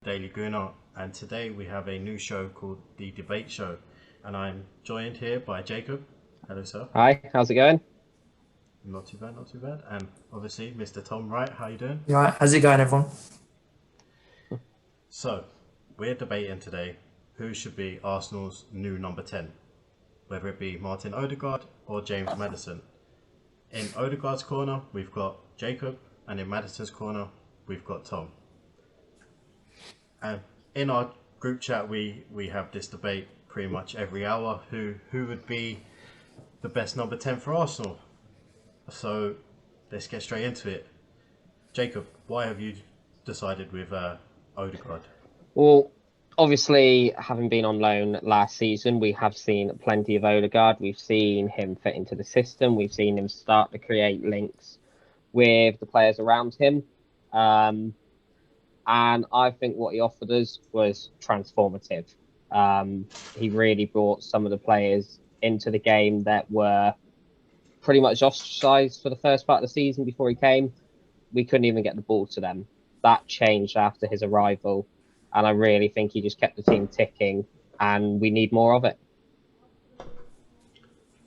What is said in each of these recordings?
Daily Gooner, and today we have a new show called The Debate Show, and I'm joined here by Jacob. Hello, sir. Hi, how's it going? Not too bad, not too bad. And obviously, Mr. Tom Wright, how you doing? You right, how's it going, everyone? So, we're debating today who should be Arsenal's new number 10, whether it be Martin Odegaard or James Maddison. In Odegaard's corner, we've got Jacob, and in Maddison's corner, we've got Tom. And in our group chat, we have this debate pretty much every hour. Who would be the best number 10 for Arsenal? So let's get straight into it. Jacob, why have you decided with Odegaard? Well, obviously, having been on loan last season, we have seen plenty of Odegaard. We've seen him fit into the system. We've seen him start to create links with the players around him. And I think what he offered us was transformative. He really brought some of the players into the game that were pretty much ostracized for the first part of the season before he came. We couldn't even get the ball to them. That changed after his arrival, and I really think he just kept the team ticking, and we need more of it.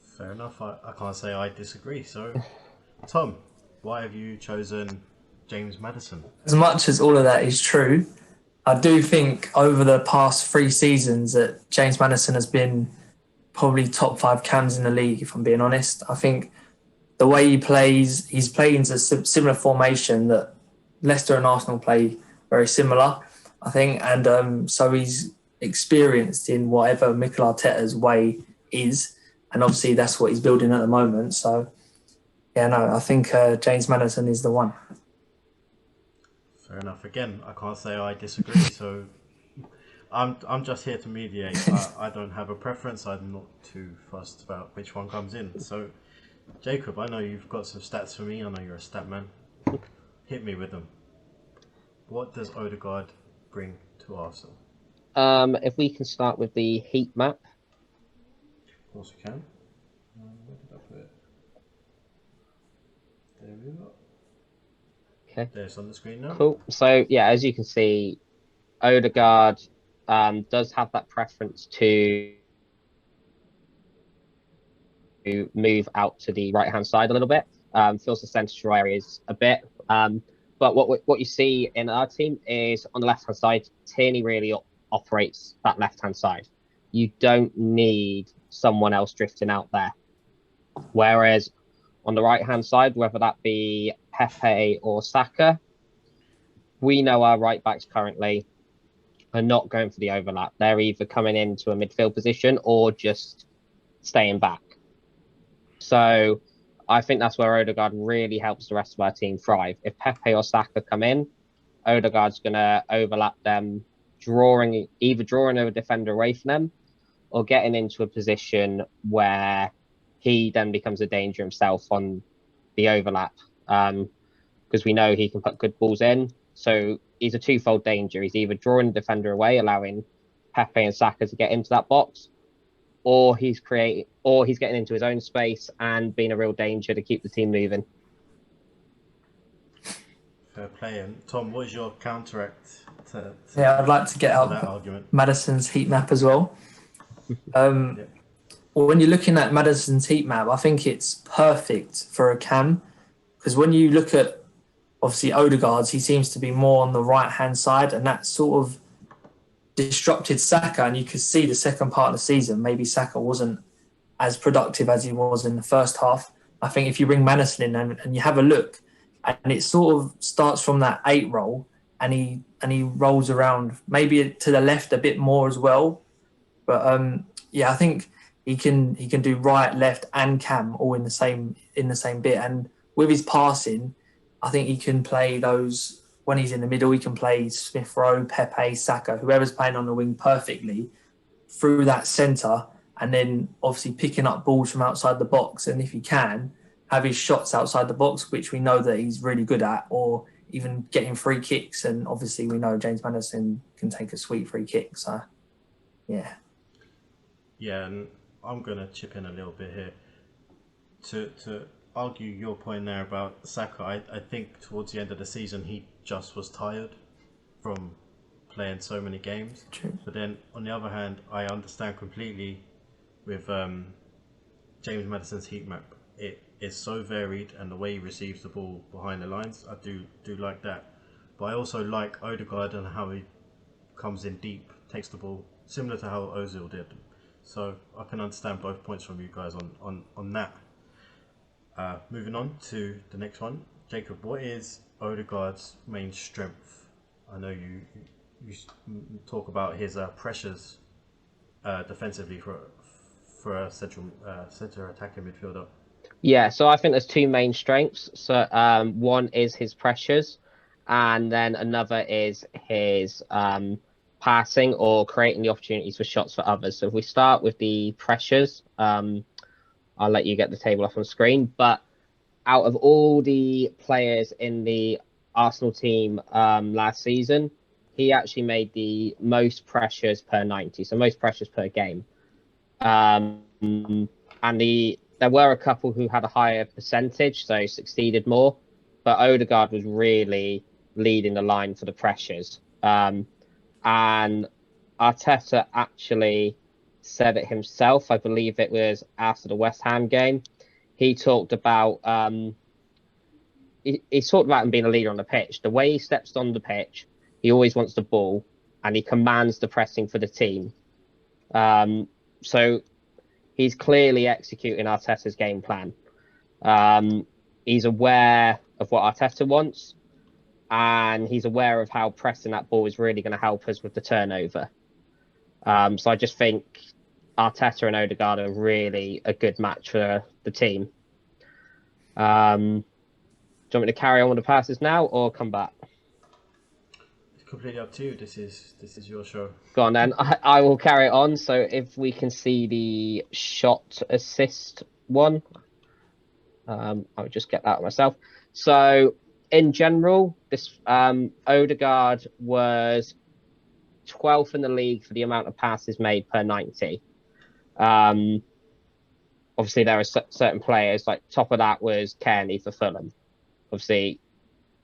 Fair enough. I can't say I disagree. So, Tom, why have you chosen James Maddison? As much as all of that is true, I do think over the past 3 seasons that James Maddison has been probably top 5 cams in the league, if I'm being honest. I think the way he plays, he's playing into a similar formation that Leicester and Arsenal play very similar, I think. And so he's experienced in whatever Mikel Arteta's way is. And obviously that's what he's building at the moment. So, yeah, no, I think James Maddison is the one. Fair enough. Again, I can't say I disagree. So I'm just here to mediate. I don't have a preference. I'm not too fussed about which one comes in. So, Jacob, I know you've got some stats for me. I know you're a stat man. Hit me with them. What does Odegaard bring to Arsenal? If we can start with the heat map. Of course we can. Where did I put it? There we go. Okay. There's on the screen now. Cool. So, yeah, as you can see, Odegaard does have that preference to move out to the right-hand side a little bit, fills the central areas a bit. But what you see in our team is on the left-hand side, Tierney really operates that left-hand side. You don't need someone else drifting out there. Whereas on the right-hand side, whether that be Pepe or Saka, we know our right-backs currently are not going for the overlap. They're either coming into a midfield position or just staying back. So I think that's where Odegaard really helps the rest of our team thrive. If Pepe or Saka come in, Odegaard's going to overlap them, either drawing a defender away from them or getting into a position where he then becomes a danger himself on the overlap. Because we know he can put good balls in. So he's a twofold danger. He's either drawing the defender away, allowing Pepe and Saka to get into that box, or he's getting into his own space and being a real danger to keep the team moving. Fair play. And Tom, what is your counteract to Yeah, I'd like to get that out argument? Maddison's heat map as well. Well, when you're looking at Maddison's heat map, I think it's perfect for a cam, because when you look at obviously Odegaard's, he seems to be more on the right-hand side, and that sort of disrupted Saka, and you could see the second part of the season, maybe Saka wasn't as productive as he was in the first half. I think if you bring Maddison in and you have a look, and it sort of starts from that 8 role, and he rolls around maybe to the left a bit more as well. But yeah, I think he can do right, left, and cam all in the same bit. And with his passing, I think he can play those when he's in the middle. He can play Smith Rowe, Pepe, Saka, whoever's playing on the wing perfectly through that centre, and then obviously picking up balls from outside the box. And if he can, have his shots outside the box, which we know that he's really good at, or even getting free kicks. And obviously we know James Maddison can take a sweet free kick. So, yeah. Yeah, and I'm going to chip in a little bit here to argue your point there about Saka. I think towards the end of the season he just was tired from playing so many games. True. But then on the other hand, I understand completely with James Maddison's heat map. It is so varied, and the way he receives the ball behind the lines, I do like that. But I also like Odegaard and how he comes in deep, takes the ball, similar to how Ozil did. So I can understand both points from you guys on that. Moving on to the next one. Jacob, what is Odegaard's main strength? I know you talk about his pressures defensively for a centre attacking midfielder. Yeah, so I think there's two main strengths. So one is his pressures, and then another is his passing or creating the opportunities for shots for others. So if we start with the pressures, I'll let you get the table off on screen. But out of all the players in the Arsenal team last season, he actually made the most pressures per 90, so most pressures per game. And there were a couple who had a higher percentage, so succeeded more. But Odegaard was really leading the line for the pressures. And Arteta actually said it himself. I believe it was after the West Ham game. He talked about he talked about him being a leader on the pitch. The way he steps on the pitch, he always wants the ball, and he commands the pressing for the team. So he's clearly executing Arteta's game plan. He's aware of what Arteta wants, and he's aware of how pressing that ball is really going to help us with the turnover. So I just think Arteta and Odegaard are really a good match for the team. Do you want me to carry on with the passes now or come back? It's completely up to you. This is your show. Go on then. I will carry it on. So if we can see the shot assist one, I'll just get that myself. So in general, this Odegaard was 12th in the league for the amount of passes made per 90. Obviously, there are certain players, like top of that was Kearney for Fulham. Obviously,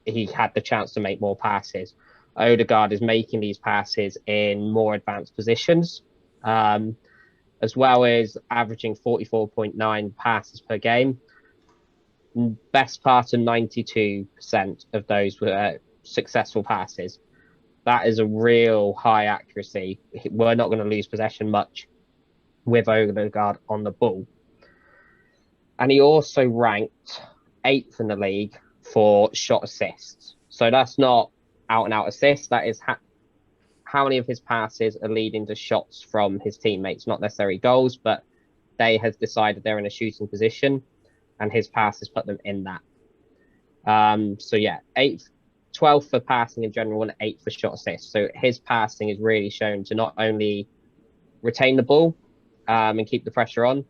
he had the chance to make more passes. Odegaard is making these passes in more advanced positions, as well as averaging 44.9 passes per game. Best part of 92% of those were successful passes. That is a real high accuracy. We're not going to lose possession much with Odegaard on the ball. And he also ranked 8th in the league for shot assists. So that's not out and out assists. That is how many of his passes are leading to shots from his teammates, not necessarily goals, but they have decided they're in a shooting position and his passes put them in that. So yeah, 12th for passing in general and 8th for shot assists. So his passing is really shown to not only retain the ball and keep the pressure on,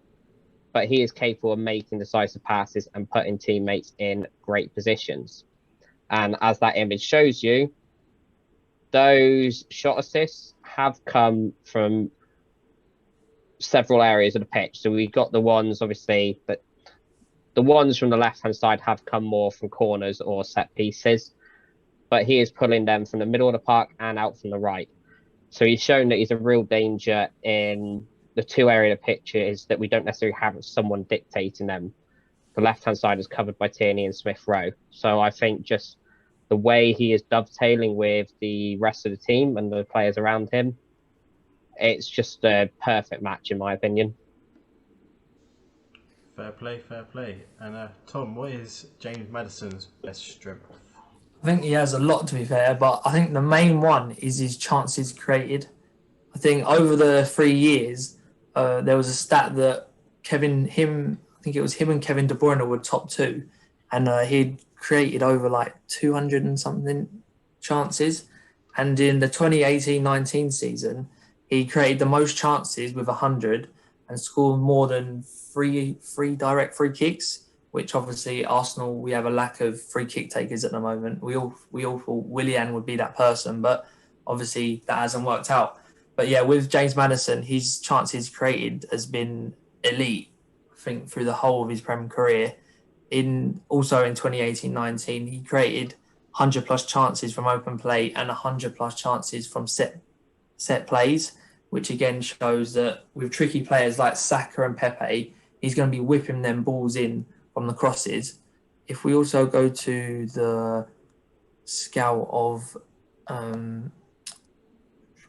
but he is capable of making decisive passes and putting teammates in great positions. And as that image shows you, those shot assists have come from several areas of the pitch. So we've got the ones, obviously, but the ones from the left-hand side have come more from corners or set pieces, but he is pulling them from the middle of the park and out from the right. So he's shown that he's a real danger in the two area of the pitch is that we don't necessarily have someone dictating them. The left-hand side is covered by Tierney and Smith-Rowe. So I think just the way he is dovetailing with the rest of the team and the players around him, it's just a perfect match in my opinion. Fair play, fair play. And Tom, what is James Maddison's best strength? I think he has a lot, to be fair, but I think the main one is his chances created. I think over the 3 years, there was a stat that I think it was him and Kevin De Bruyne were top two, and he'd created over like 200 and something chances. And in the 2018-19 season, he created the most chances with 100 and scored more than three direct free kicks, which obviously Arsenal, we have a lack of free kick takers at the moment. We all thought Willian would be that person, but obviously that hasn't worked out. But yeah, with James Maddison, his chances created has been elite, I think, through the whole of his Prem career. Also in 2018-19, he created 100 plus chances from open play and 100 plus chances from set plays, which again shows that with tricky players like Saka and Pepe, he's going to be whipping them balls in from the crosses. If we also go to the scale of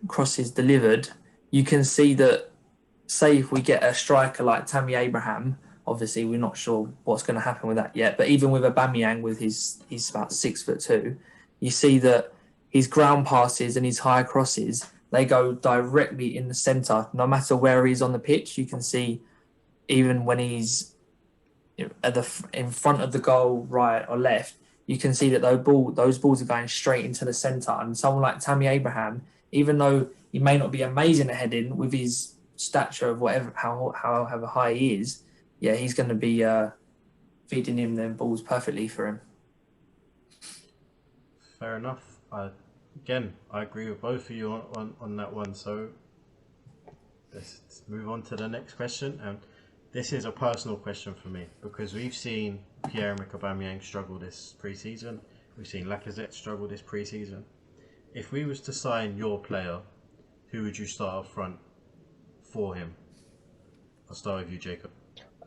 crosses delivered, you can see that, say if we get a striker like Tammy Abraham, obviously we're not sure what's going to happen with that yet, but even with Aubameyang, with he's about 6'2", you see that his ground passes and his high crosses, they go directly in the centre. No matter where he's on the pitch, you can see even when he's in front of the goal, right or left, you can see that those balls are going straight into the centre. And someone like Tammy Abraham, even though he may not be amazing at heading with his stature of however high he is, yeah, he's going to be feeding him them balls perfectly for him. Fair enough. I agree with both of you on that one. So let's move on to the next question. And this is a personal question for me because we've seen Pierre-Emerick Aubameyang struggle this pre-season. We've seen Lacazette struggle this pre-season. If we was to sign your player, who would you start up front for him? I'll start with you, Jacob.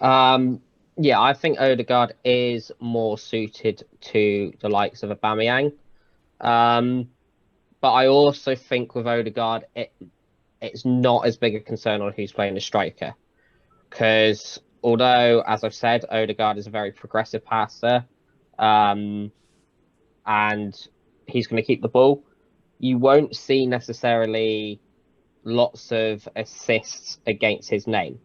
Yeah, I think Odegaard is more suited to the likes of Aubameyang. But I also think with Odegaard, it's not as big a concern on who's playing the striker. Because although, as I've said, Odegaard is a very progressive passer, and he's going to keep the ball, you won't see necessarily lots of assists against his name.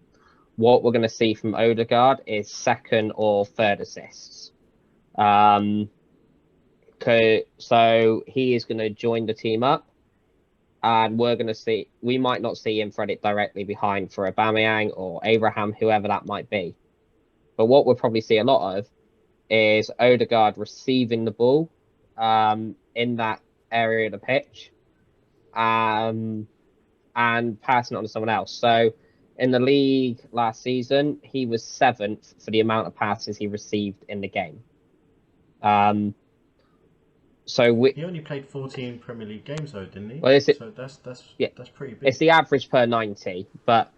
What we're going to see from Odegaard is second or third assists. So he is going to join the team up, and we might not see him thread it directly behind for Aubameyang or Abraham, whoever that might be. But what we'll probably see a lot of is Odegaard receiving the ball in that area of the pitch and passing it on to someone else. So in the league last season, he was 7th for the amount of passes he received in the game. He only played 14 Premier League games, though, didn't he? Well, so that's pretty big. It's the average per 90, but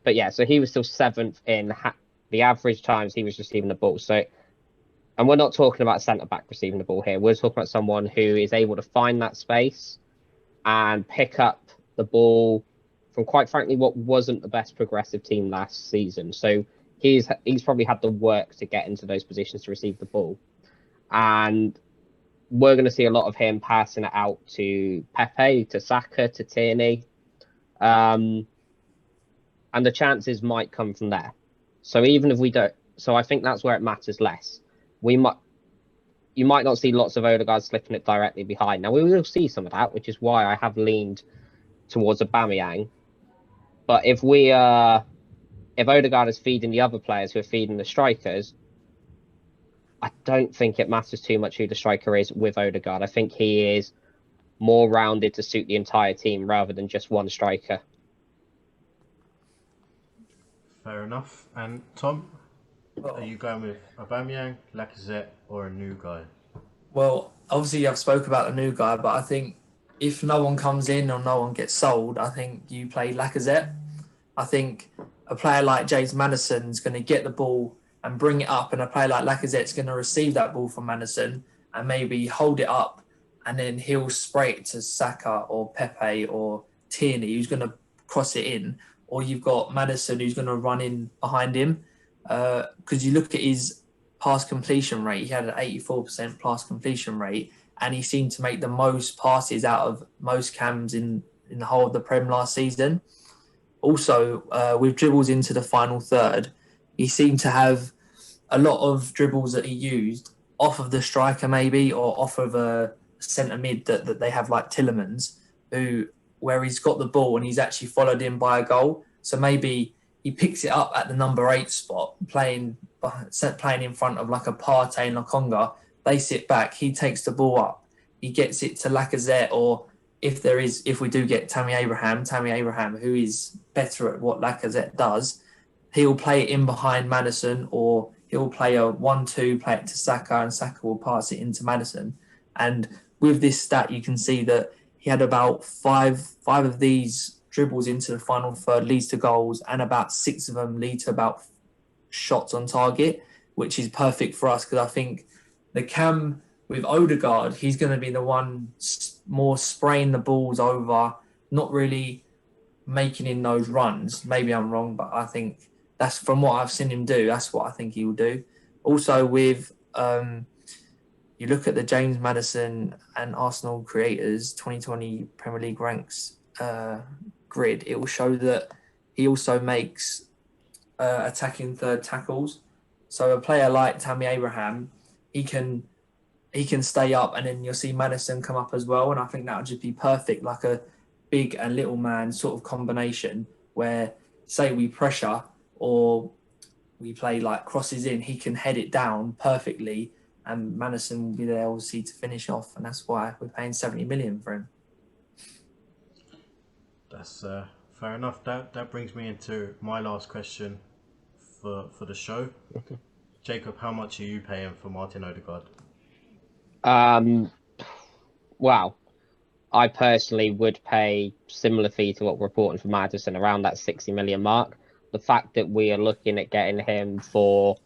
yeah. So he was still 7th in the average times he was receiving the ball. So, and we're not talking about a centre back receiving the ball here. We're talking about someone who is able to find that space and pick up the ball from, quite frankly, what wasn't the best progressive team last season. So he's probably had the work to get into those positions to receive the ball. And we're going to see a lot of him passing it out to Pepe, to Saka, to Tierney. And the chances might come from there. So even if we don't... So I think that's where it matters less. You might not see lots of Odegaard slipping it directly behind. Now, we will see some of that, which is why I have leaned towards Aubameyang. But if Odegaard is feeding the other players who are feeding the strikers, I don't think it matters too much who the striker is with Odegaard. I think he is more rounded to suit the entire team rather than just one striker. Fair enough. And Tom, are you going with Aubameyang, Lacazette, or a new guy? Well, obviously I've spoke about the new guy, but I think if no one comes in or no one gets sold, I think you play Lacazette. I think a player like James Maddison is going to get the ball and bring it up, and a player like Lacazette's going to receive that ball from Maddison and maybe hold it up, and then he'll spray it to Saka or Pepe or Tierney, who's going to cross it in, or you've got Maddison who's going to run in behind him. Because you look at his pass completion rate, he had an 84% pass completion rate, and he seemed to make the most passes out of most cams in the whole of the Prem last season. Also, with dribbles into the final third, he seemed to have a lot of dribbles that he used off of the striker maybe, or off of a centre mid that they have like Tillemans, where he's got the ball and he's actually followed in by a goal. So maybe he picks it up at the number 8 spot, playing in front of like a Partey and Lokonga. They sit back, he takes the ball up, he gets it to Lacazette, or if we do get Tammy Abraham, who is better at what Lacazette does, he'll play it in behind Maddison, or he'll play a 1-2, play it to Saka, and Saka will pass it into Maddison. And with this stat, you can see that he had about five of these dribbles into the final third leads to goals, and about 6 of them lead to about shots on target, which is perfect for us because I think the cam with Odegaard, he's going to be the one more spraying the balls over, not really making in those runs. Maybe I'm wrong, but I think that's from what I've seen him do. That's what I think he will do. Also, with you look at the James Maddison and Arsenal creators 2020 Premier League ranks grid, it will show that he also makes attacking third tackles. So a player like Tammy Abraham, he can stay up, and then you'll see Maddison come up as well. And I think that would just be perfect, like a big and little man sort of combination where, say, we pressure or we play like crosses in, he can head it down perfectly, and Maddison will be there obviously to finish off, and that's why we're paying 70 million for him. That's fair enough. That brings me into my last question for the show. Okay. Jacob, how much are you paying for Martin Odegaard? Wow. I personally would pay similar fee to what we're reporting for Maddison, around that 60 million mark. The fact that we are looking at getting him for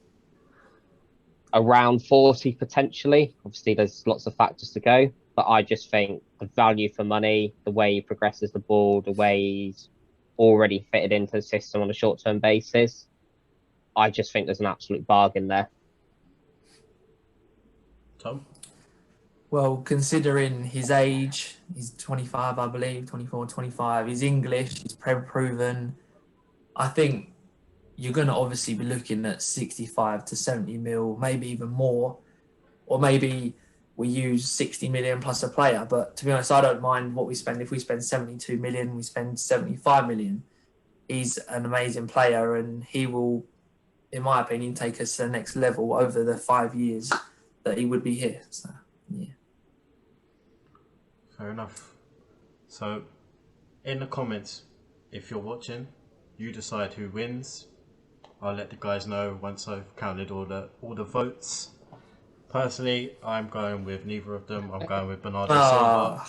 around 40 potentially, obviously there's lots of factors to go, but I just think the value for money, the way he progresses the ball, the way he's already fitted into the system on a short-term basis, I just think there's an absolute bargain there. Tom? Well, considering his age, he's 25, I believe, 24, 25. He's English, he's proven. I think you're going to obviously be looking at 65 to 70 mil, maybe even more. Or maybe we use 60 million plus a player. But to be honest, I don't mind what we spend. If we spend 72 million, we spend 75 million. He's an amazing player, and he will, in my opinion, take us to the next level over the 5 years that he would be here. So, yeah. Fair enough. So, in the comments, if you're watching, you decide who wins. I'll let the guys know once I've counted all the votes. Personally, I'm going with neither of them. I'm going with Bernardo Silva.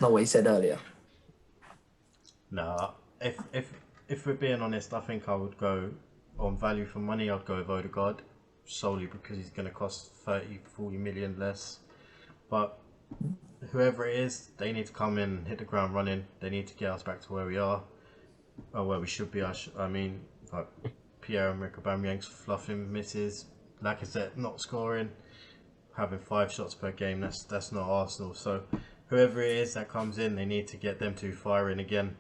Not what he said earlier. No, if we're being honest, I think I would go on value for money. I'd go with Odegaard, solely because he's going to cost 30-40 million less. But whoever it is, they need to come in and hit the ground running. They need to get us back to where we are, or where we should be. I mean, like Pierre-Emerick Aubameyang's fluffing misses, Lacazette not scoring, having 5 shots per game. That's not Arsenal. So whoever it is that comes in, they need to get them two firing again.